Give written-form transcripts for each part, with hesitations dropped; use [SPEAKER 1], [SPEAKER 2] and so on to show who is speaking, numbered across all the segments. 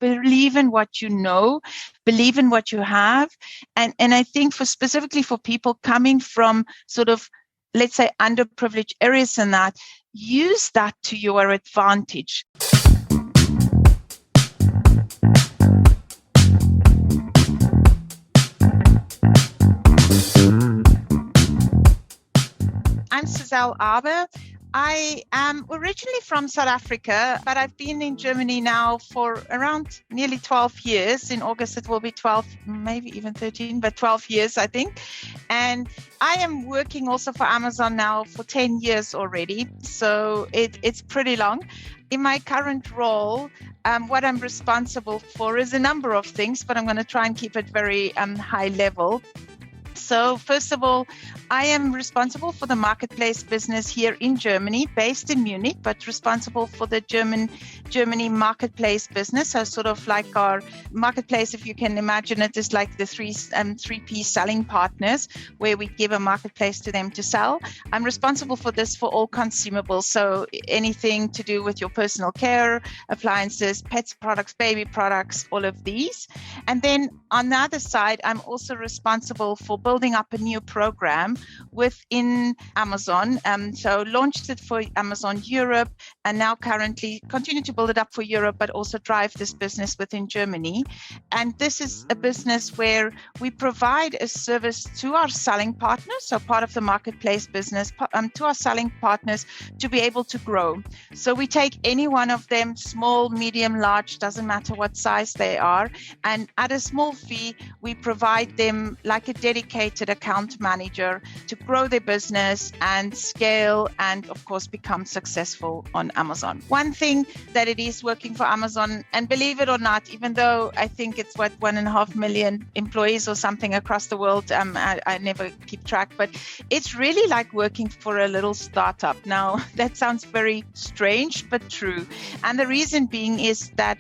[SPEAKER 1] believe in what you know, believe in what you have. And I think specifically for people coming from sort of, let's say, underprivileged areas and that, use that to your advantage. I'm Suzelle Aber. I am originally from South Africa, but I've been in Germany now for around nearly 12 years. In August, it will be 12, maybe even 13, but 12 years, I think. And I am working also for Amazon now for 10 years already. So it's pretty long. In my current role, what I'm responsible for is a number of things, but I'm going to try and keep it very high level. So first of all, I am responsible for the marketplace business here in Germany, based in Munich, but responsible for the Germany marketplace business. So sort of like our marketplace, if you can imagine it, is like the 3P selling partners, where we give a marketplace to them to sell. I'm responsible for this for all consumables. So anything to do with your personal care, appliances, pets products, baby products, all of these. And then on the other side, I'm also responsible for building up a new program within Amazon. So launched it for Amazon Europe, and now currently continue to build it up for Europe, but also drive this business within Germany. And this is a business where we provide a service to our selling partners, so part of the marketplace business, to our selling partners to be able to grow. So we take any one of them, small, medium, large, doesn't matter what size they are. And at a small fee, we provide them like a dedicated account manager to grow their business and scale and, of course, become successful on Amazon. One thing that it is working for Amazon, and believe it or not, even though I think it's 1.5 million employees or something across the world, I never keep track, but it's really like working for a little startup. Now, that sounds very strange, but true. And the reason being is that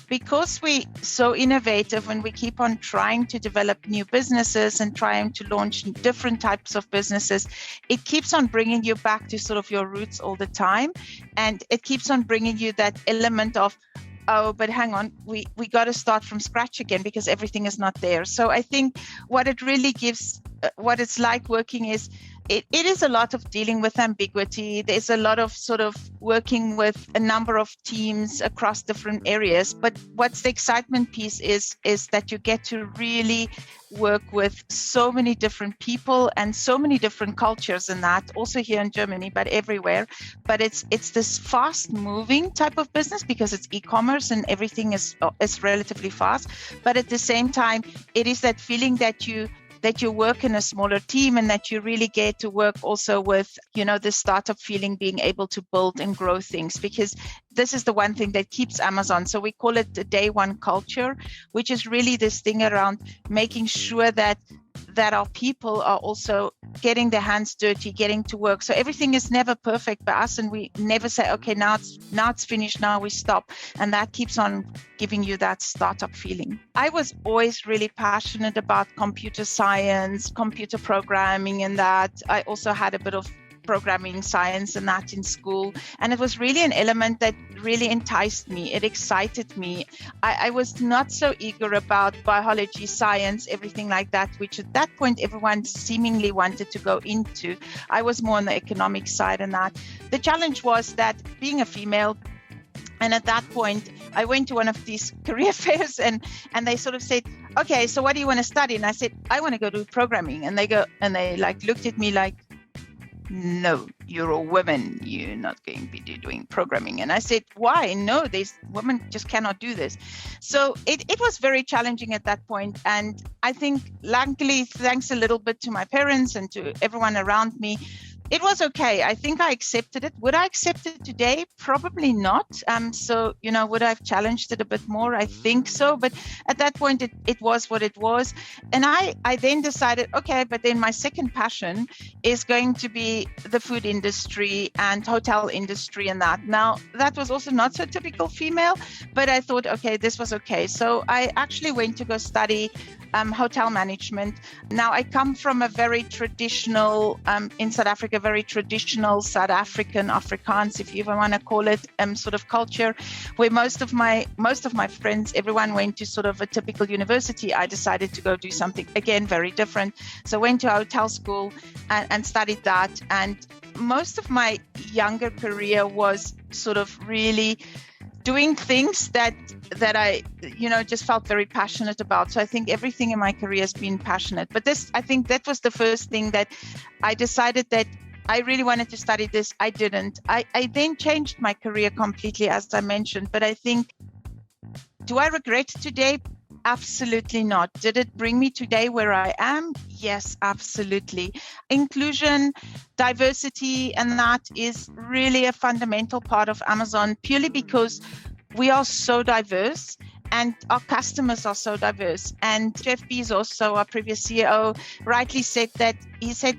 [SPEAKER 1] because we're so innovative and we keep on trying to develop new businesses and trying to launch different types of businesses, it keeps on bringing you back to sort of your roots all the time. And it keeps on bringing you that element of, oh, but hang on, we got to start from scratch again because everything is not there. So I think what it really gives, what it's like working is, it is a lot of dealing with ambiguity. There's a lot of sort of working with a number of teams across different areas. But what's the excitement piece is that you get to really work with so many different people and so many different cultures in that, also here in Germany, but everywhere. But it's this fast moving type of business because it's e-commerce and everything is relatively fast. But at the same time, it is that feeling that you work in a smaller team and that you really get to work also with, the startup feeling, being able to build and grow things, because this is the one thing that keeps Amazon. So we call it the day one culture, which is really this thing around making sure that our people are also getting their hands dirty, getting to work. So everything is never perfect by us, and we never say, okay, now it's finished, now we stop. And that keeps on giving you that startup feeling. I was always really passionate about computer science, computer programming, and that. I also had a bit of programming science and that in school. And it was really an element that really enticed me. It excited me. I was not so eager about biology, science, everything like that, which at that point everyone seemingly wanted to go into. I was more on the economic side and that. The challenge was that being a female, and at that point, I went to one of these career fairs and they sort of said, okay, so what do you want to study? And I said, I want to go do programming. And they looked at me like, no, you're a woman. You're not going to be doing programming. And I said, why? No, these women just cannot do this. So it was very challenging at that point. And I think, luckily, thanks a little bit to my parents and to everyone around me, it was okay. I think I accepted it. Would I accept it today? Probably not. So, would I have challenged it a bit more? I think so. But at that point, it was what it was. And I then decided, okay, but then my second passion is going to be the food industry and hotel industry and that. Now, that was also not so typical female, but I thought, okay, this was okay. So I actually went to go study hotel management. Now, I come from a very traditional, in South Africa, very traditional South African, Afrikaans, if you even want to call it, sort of culture, where most of my friends, everyone went to sort of a typical university. I decided to go do something, again, very different. So I went to a hotel school and studied that. And most of my younger career was sort of really doing things that I, just felt very passionate about. So I think everything in my career has been passionate. But I think that was the first thing that I decided that I really wanted to study this. I didn't. I then changed my career completely, as I mentioned. But I think, do I regret it today? Absolutely not. Did it bring me today where I am? Yes, absolutely. Inclusion, diversity, and that is really a fundamental part of Amazon, purely because we are so diverse and our customers are so diverse. And Jeff Bezos, our previous CEO, rightly said that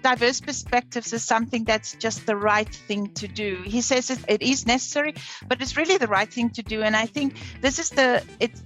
[SPEAKER 1] diverse perspectives is something that's just the right thing to do. He says it is necessary, but it's really the right thing to do. And I think this is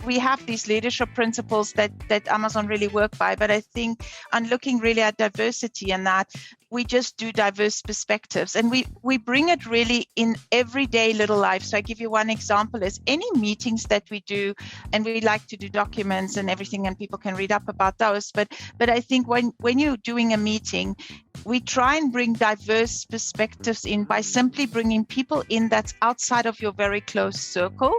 [SPEAKER 1] we have these leadership principles that Amazon really work by. But I think on looking really at diversity and that, we just do diverse perspectives and we bring it really in everyday little life. So I give you one example is any meetings that we do, and we like to do documents and everything, and people can read up about those. But I think when you're doing a meeting, we try and bring diverse perspectives in by simply bringing people in that's outside of your very close circle.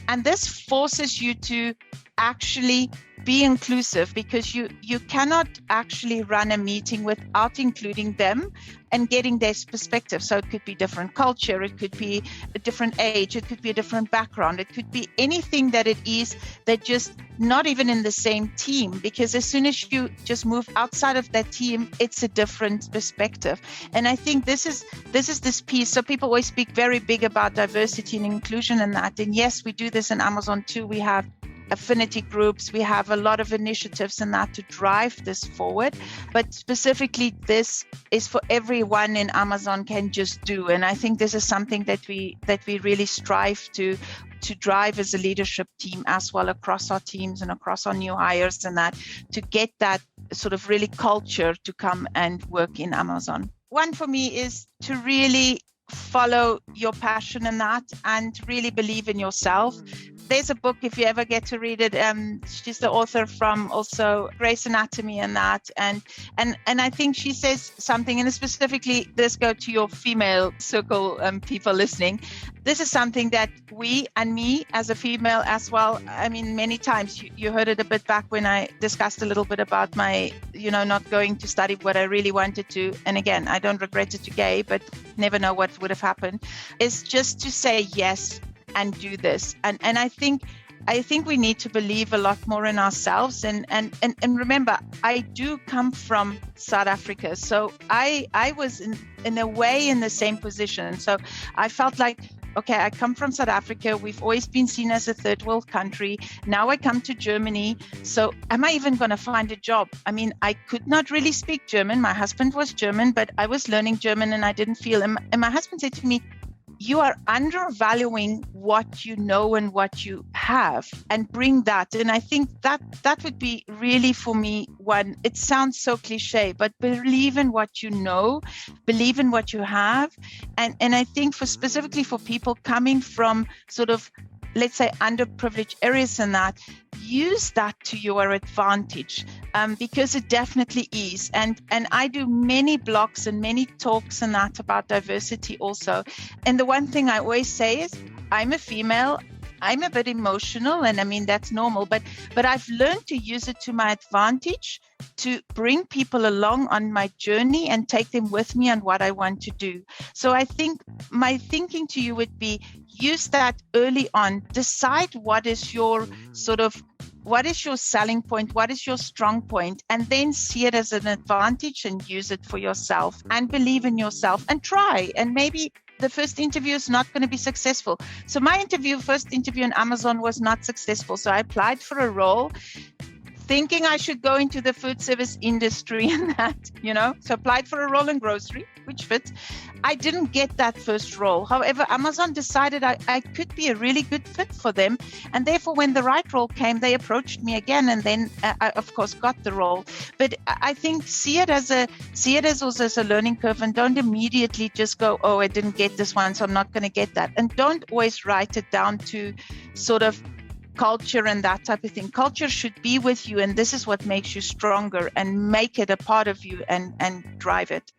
[SPEAKER 1] And this forces you to actually be inclusive, because you cannot actually run a meeting without including them and getting their perspective. So it could be different culture, it could be a different age, it could be a different background, it could be anything that it is, that just not even in the same team, because as soon as you just move outside of that team, it's a different perspective. And I think this is this piece. So people always speak very big about diversity and inclusion and that. And yes, we do this in Amazon too. We have affinity groups, we have a lot of initiatives and that to drive this forward. But specifically, this is for everyone in Amazon can just do. And I think this is something that we really strive to drive as a leadership team as well, across our teams and across our new hires and that, to get that sort of really culture to come and work in Amazon. One for me is to really follow your passion in that and really believe in yourself. There's a book, if you ever get to read it, she's the author from also Grey's Anatomy and that, and I think she says something, and specifically this go to your female circle people listening. This is something that we, and me as a female as well, I mean, many times you heard it a bit back when I discussed a little bit about my, not going to study what I really wanted to. And again, I don't regret it today, but never know what would have happened, is just to say yes and do this. And I think we need to believe a lot more in ourselves. And remember, I do come from South Africa. So I was in a way in the same position. So I felt like, okay, I come from South Africa. We've always been seen as a third world country. Now I come to Germany. So am I even going to find a job? I mean, I could not really speak German. My husband was German, but I was learning German and I didn't feel. And my husband said to me, you are undervaluing what you know and what you have, and bring that. And I think that would be really, for me, one, it sounds so cliche, but believe in what you know, believe in what you have. And I think specifically for people coming from sort of, let's say, underprivileged areas and that, use that to your advantage, because it definitely is. And I do many blogs and many talks and that about diversity also. And the one thing I always say is, I'm a female, I'm a bit emotional, and I mean, that's normal, but I've learned to use it to my advantage to bring people along on my journey and take them with me on what I want to do. So I think my thinking to you would be, use that early on. Decide what is your selling point, what is your strong point, and then see it as an advantage and use it for yourself, and believe in yourself and try. And maybe the first interview is not going to be successful. So my first interview on Amazon was not successful. So I applied for a role thinking I should go into the food service industry and that, So applied for a role in grocery, which fit. I didn't get that first role. However, Amazon decided I could be a really good fit for them. And therefore, when the right role came, they approached me again. And then I, of course, got the role. But I think see it also as a learning curve, and don't immediately just go, oh, I didn't get this one, so I'm not going to get that. And don't always write it down to sort of culture and that type of thing. Culture should be with you, and this is what makes you stronger, and make it a part of you and drive it.